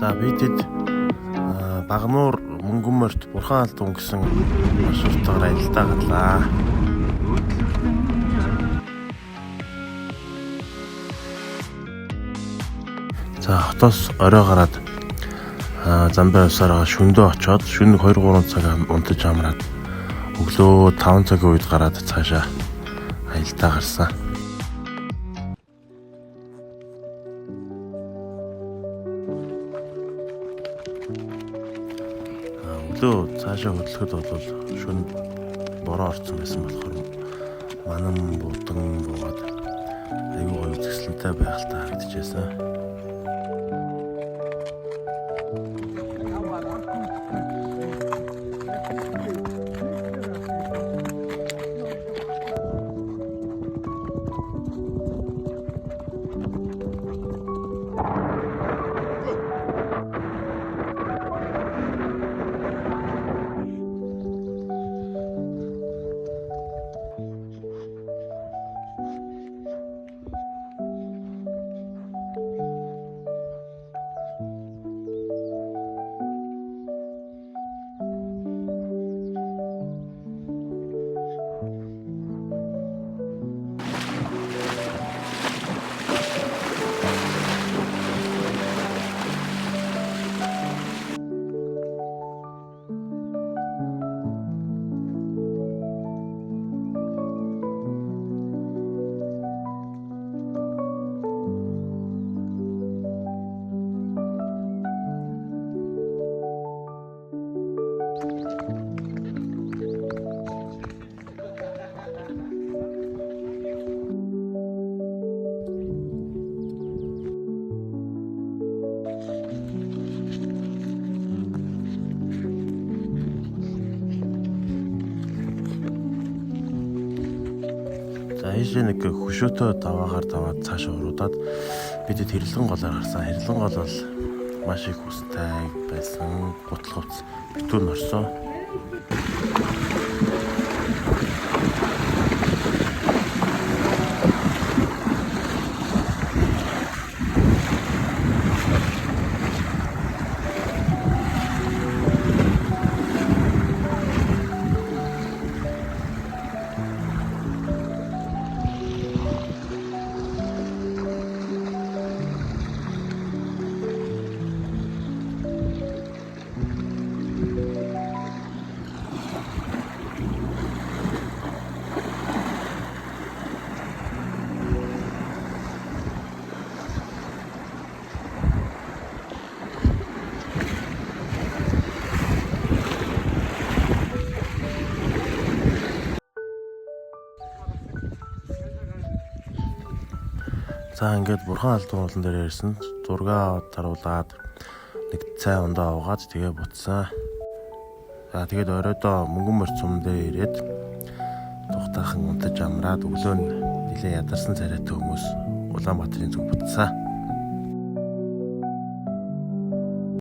За бидэд Багнуур Мөнгөнмөрт Бурхан Алдун гэсэн маршрутаар аялдаа гарлаа. За хотоос орой гараад Замбай усаараа шөндөө очоод шөнө 2-3 цаг унтаж амраад өглөө 5 цагийн үед гараад цаашаа аялдаа гарсан. Өглөө цаашаа хөдлөхөд бол шөнө бороо орсон байсан болохоор манан буудан буугаад аюу гоё үзэсгэлэнтэй байгальтай харагдчихсан. За ийшээ нэг хөшөөтөө даваагаар даваад цаашаа уруудаад бидэд хэрлэн голоор гарсан. Хэрлэн гол бол маш их устай байсан. Гутал хувцс битүүр норсон. За ингээд Бурхан Алдун уулан дээр ирсэн. Зургаа таруулаад нэг цай ундаа уугаад тэгээ буцсан. За тэгээд оройдоо Мөнгөнмөрт сум дээр ирээд тухтаахан унтаж амраад өглөө нь нэлээд ядарсан царайтай хүмүүс Улаанбаатарын зүг буцсан.